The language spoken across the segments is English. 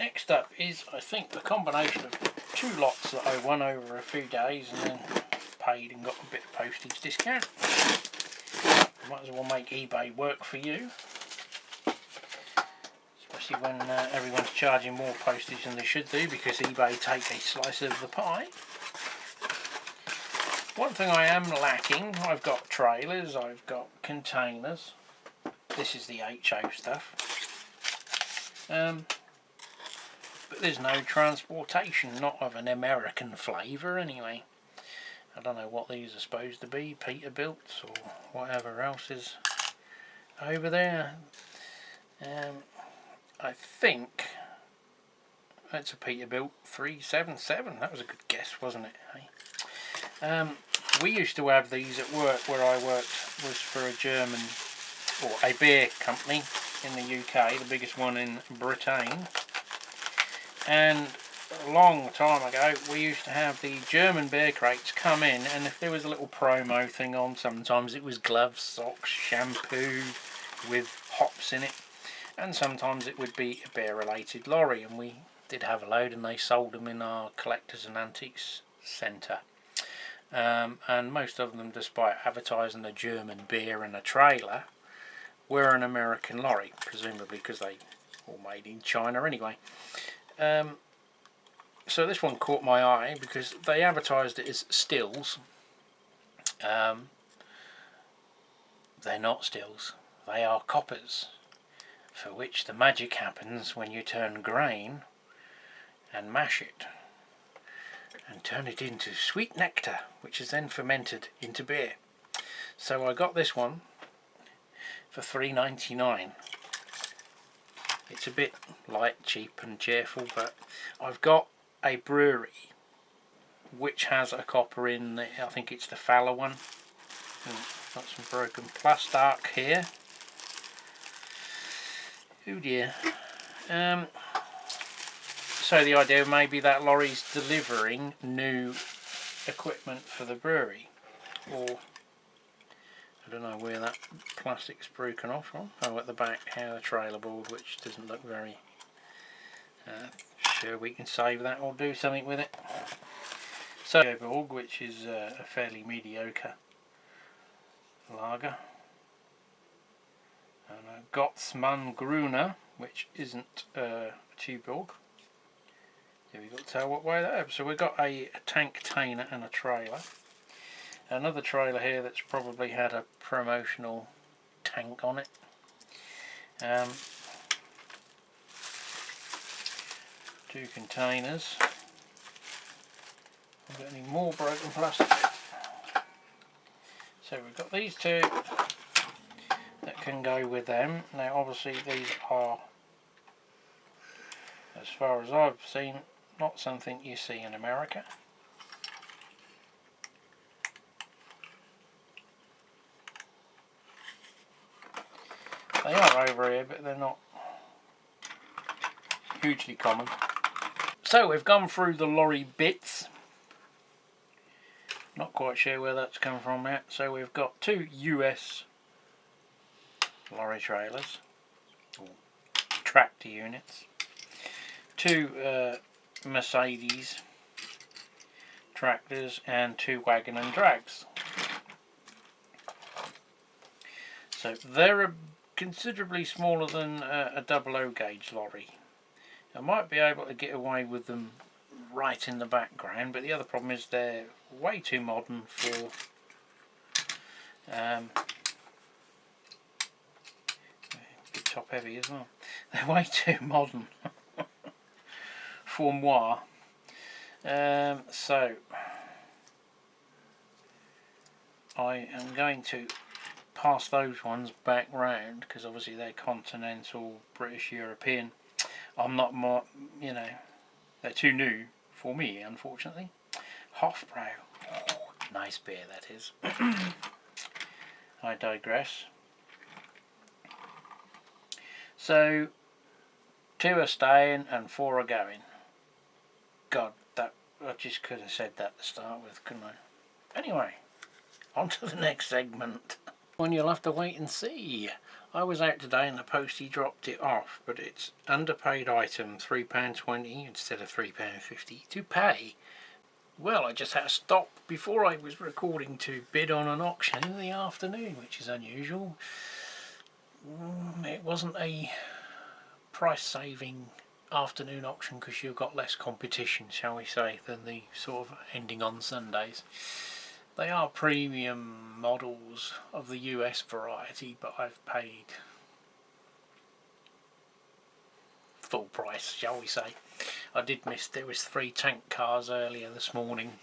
next up is, I think, the combination of two lots that I won over a few days and then paid and got a bit of postage discount. Might as well make eBay work for you, especially when everyone's charging more postage than they should do, because eBay take a slice of the pie. One thing I am lacking, I've got trailers, I've got containers. This is the HO stuff. But there's no transportation, not of an American flavour anyway. I don't know what these are supposed to be, Peterbilts or whatever else is over there. I think that's a Peterbilt 377. That was a good guess, wasn't it? Hey? We used to have these at work. Where I worked was for a German, or a beer company in the UK, the biggest one in Britain. And a long time ago we used to have the German beer crates come in, and if there was a little promo thing on, sometimes it was gloves, socks, shampoo with hops in it, and sometimes it would be a beer related lorry, and we did have a load and they sold them in our collectors and antiques centre. And most of them, despite advertising a German beer and a trailer, were an American lorry, presumably because they all made in China anyway. So this one caught my eye because they advertised it as stills. They're not stills, they are coppers, for which the magic happens when you turn grain and mash it and turn it into sweet nectar, which is then fermented into beer. So I got this one for $3.99. It's a bit light, cheap and cheerful, but I've got a brewery which has a copper in the, I think it's the Fowler one. Got some broken plastic here. Oh dear. So the idea maybe that lorry's delivering new equipment for the brewery, or I don't know where that plastic's broken off from. Oh, at the back here, the trailer board, which doesn't look very sure we can save that or do something with it. So board, which is a fairly mediocre lager, and a Gottsman Gruner, which isn't a Tuborg. Yeah, we've got to tell what way that is. So we've got a tank container and a trailer. Another trailer here that's probably had a promotional tank on it. Two containers. Have got any more broken plastic? So we've got these two that can go with them. Now obviously these are, as far as I've seen, not something you see in America. They are over here, but they're not hugely common. So we've gone through the lorry bits. Not quite sure where that's come from yet. So we've got two US lorry trailers, or tractor units, two Mercedes tractors, and two wagon and drags. So they're considerably smaller than a 00 gauge lorry. I might be able to get away with them right in the background, but the other problem is they're way too modern for bit top heavy as well. They're way too modern for moi. So I am going to pass those ones back round because obviously they're continental British European. I'm not more, you know, they're too new for me, unfortunately. Hofbrau, oh, nice beer that is. I digress. So 2 are staying and 4 are going. God, that I just could have said that to start with, couldn't I? Anyway, on to the next segment. One you'll have to wait and see. I was out today and the postie dropped it off, but it's underpaid item, £3.20 instead of £3.50 to pay. Well, I just had to stop before I was recording to bid on an auction in the afternoon, which is unusual. It wasn't a price-saving afternoon auction because you've got less competition, shall we say, than the sort of ending on Sundays. They are premium models of the US variety, but I've paid full price, shall we say. I did miss, there was 3 tank cars earlier this morning.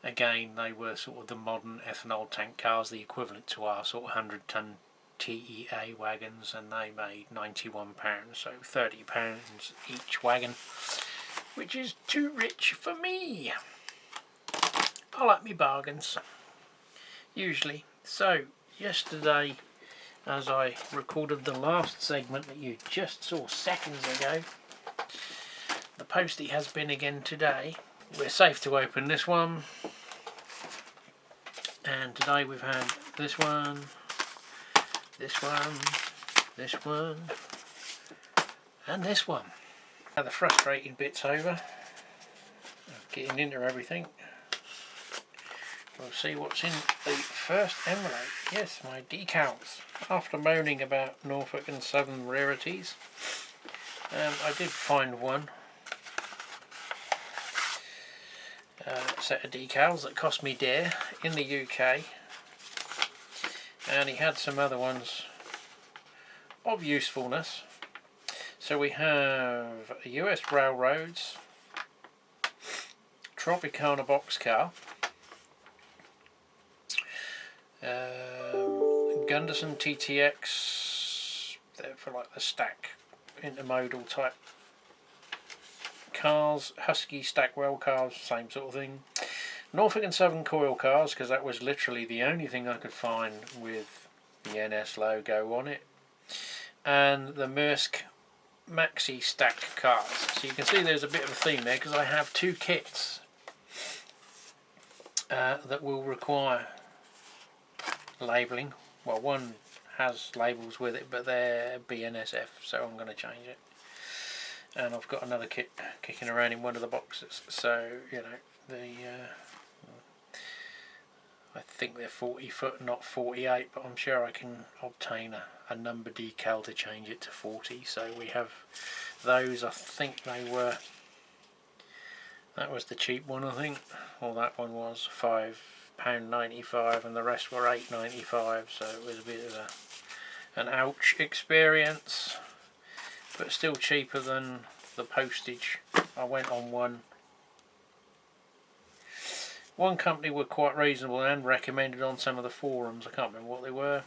Again, they were sort of the modern ethanol tank cars, the equivalent to our sort of 100-ton TEA wagons, and they made £91, so £30 each wagon, which is too rich for me. I like me bargains, usually. So, yesterday, as I recorded the last segment that you just saw seconds ago, the postie has been again today. We're safe to open this one, and today we've had this one, this one, this one, and this one. Now the frustrating bit's over, getting into everything. We'll see what's in the first envelope. Yes, my decals. After moaning about Norfolk and Southern rarities, I did find one set of decals that cost me dear in the UK, and he had some other ones of usefulness. So we have a US Railroads Tropicana boxcar, Gunderson TTX, they're for like the stack intermodal type cars, Husky Stackwell cars, same sort of thing. Norfolk and Southern coil cars, because that was literally the only thing I could find with the NS logo on it. And the Maersk Maxi stack cars. So you can see there's a bit of a theme there, because I have 2 kits that will require labelling. Well, one has labels with it, but they're BNSF, so I'm going to change it. And I've got another kit kicking around in one of the boxes, so you know I think they're 40 foot, not 48, but I'm sure I can obtain a number decal to change it to 40. So we have those. I think they were, that was the cheap one, I think, or that one was £5.95 and the rest were £8.95, so it was a bit of an ouch experience, but still cheaper than the postage. I went on one company were quite reasonable and recommended on some of the forums. I can't remember what they were,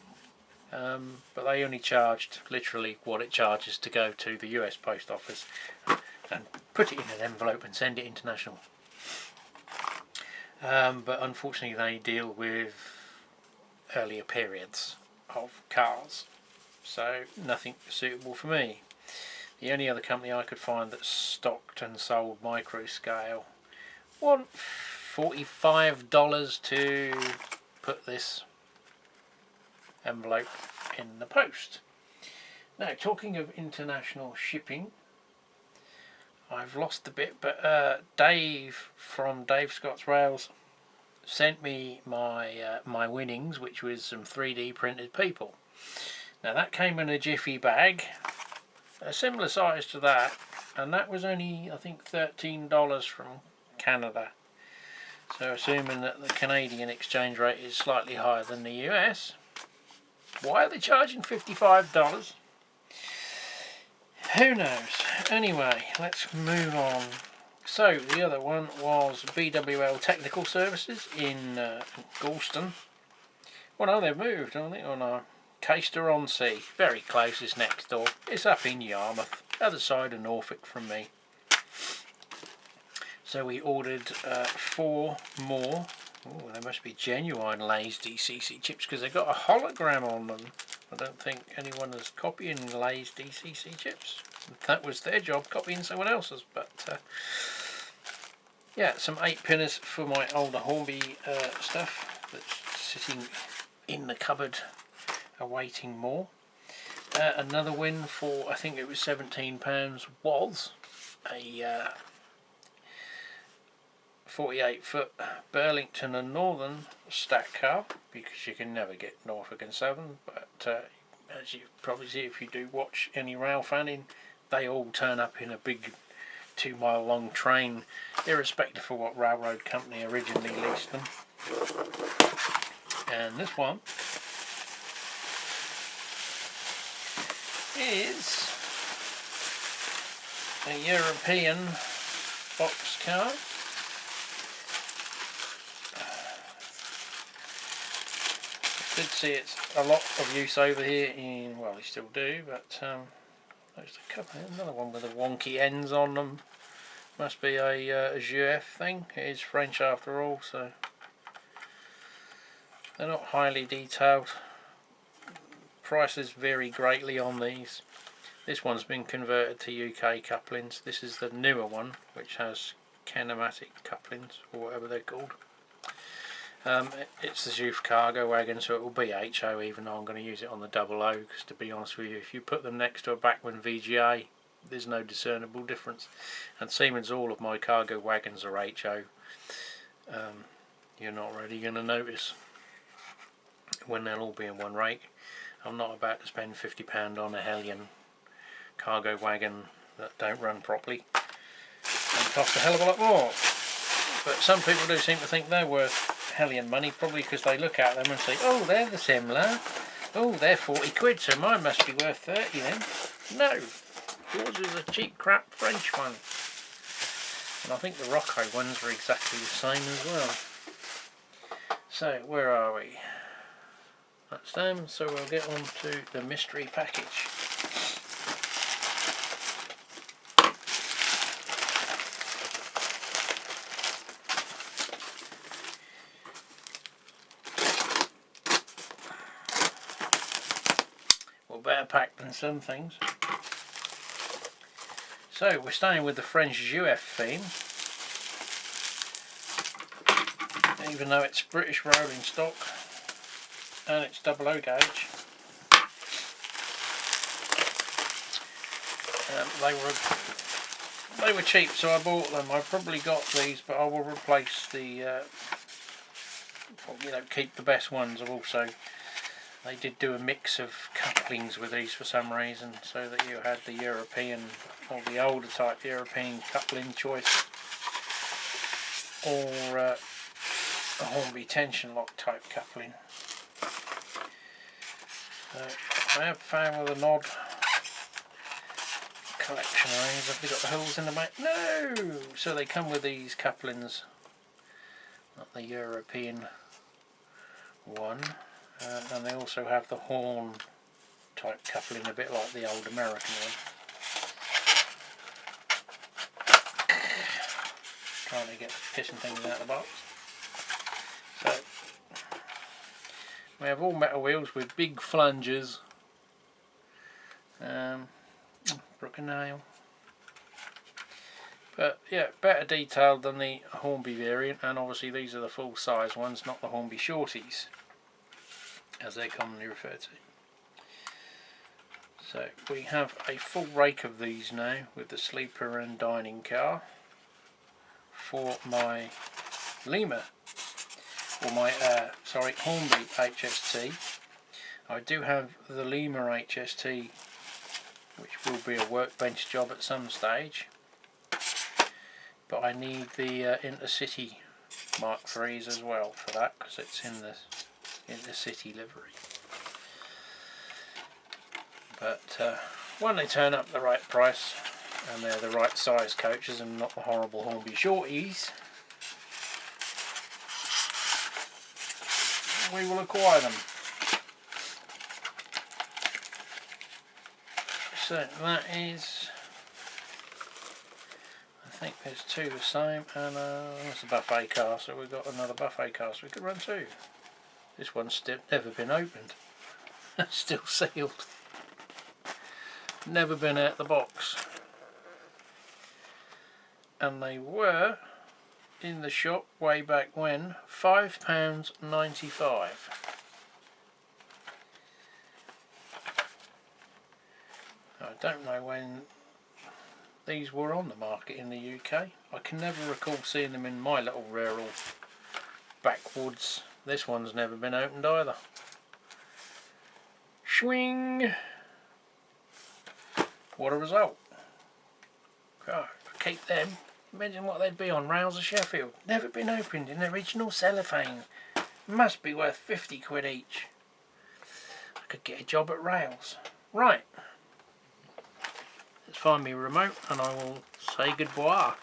but they only charged literally what it charges to go to the US post office and put it in an envelope and send it international. But unfortunately they deal with earlier periods of cars, so nothing suitable for me. The only other company I could find that stocked and sold micro scale want $45 to put this envelope in the post. Now, talking of international shipping, I've lost a bit, but Dave from Dave Scott's Rails sent me my winnings, which was some 3D printed people. Now that came in a jiffy bag, a similar size to that, and that was only, I think, $13 from Canada. So assuming that the Canadian exchange rate is slightly higher than the US, why are they charging $55? Who knows? Anyway, let's move on. So the other one was BWL Technical Services in Galston. Well, no, they've moved, haven't they? Oh no, Caister-on-Sea, very close, is next door. It's up in Yarmouth, other side of Norfolk from me. So we ordered 4 more. Oh, they must be genuine Lay's DCC chips because they've got a hologram on them. I don't think anyone is copying Lay's DCC chips. That was their job, copying someone else's. But yeah, some 8-pinners for my older Hornby stuff that's sitting in the cupboard awaiting more. Another win for, I think it was £17, was a 48-foot Burlington and Northern stack car, because you can never get Norfolk and Southern, but as you probably see if you do watch any rail fanning, they all turn up in a big 2-mile long train, irrespective of what railroad company originally leased them. And this one is a European box car. Did see it's a lot of use over here in, well, they still do, but there's a couple, another one with the wonky ends on them. Must be a GF thing. It is French after all, so they're not highly detailed. Prices vary greatly on these. This one's been converted to UK couplings. This is the newer one, which has kinematic couplings, or whatever they're called. It's the Zoof cargo wagon, so it will be HO, even though I'm going to use it on the 00, because to be honest with you, if you put them next to a Bachmann VGA, there's no discernible difference. And Siemens, all of my cargo wagons are HO. You're not really going to notice when they'll all be in one rate. I'm not about to spend £50 on a Hellion cargo wagon that don't run properly and cost a hell of a lot more. But some people do seem to think they're worth Hellion money, probably because they look at them and say, oh, they're the similar, oh, they're 40 quid, so mine must be worth 30 then. No, yours is a cheap crap French one. And I think the Rocco ones are exactly the same as well. So where are we? That's them, so we'll get on to the mystery package. Better packed than some things. So we're staying with the French GF theme, even though it's British rolling stock and it's 00 gauge. They were cheap, so I bought them. I probably got these, but I will replace the keep the best ones. I've also, they did do a mix of couplings with these for some reason, so that you had the European, or the older type European coupling choice, or a Hornby tension lock type coupling. So I have found with a Nod collection of these. Have they got the holes in the back? No! So they come with these couplings, not the European one. And they also have the horn type coupling, a bit like the old American one. Trying to get pissing things out of the box. So we have all metal wheels with big flangers. Brook and nail. But yeah, better detailed than the Hornby variant, and obviously these are the full size ones, not the Hornby shorties, as they're commonly referred to. So we have a full rake of these now with the sleeper and dining car for my Lima, or my Hornby HST. I do have the Lima HST, which will be a workbench job at some stage, but I need the Intercity Mark IIIs as well for that, because it's in the city livery. But when they turn up the right price and they're the right size coaches and not the horrible Hornby shorties, we will acquire them. So that is, I think there's two the same, and that's a buffet car, so we've got another buffet car, so we could run two. This one's still never been opened. Still sealed. Never been out the box. And they were in the shop way back when £5.95. don't know when these were on the market in the UK. I can never recall seeing them in my little rural backwoods. This one's never been opened either. Swing! What a result. Oh, keep them. Imagine what they'd be on rails of Sheffield. Never been opened in original cellophane. Must be worth 50 quid each. I could get a job at rails. Right. Let's find me remote and I will say goodbye.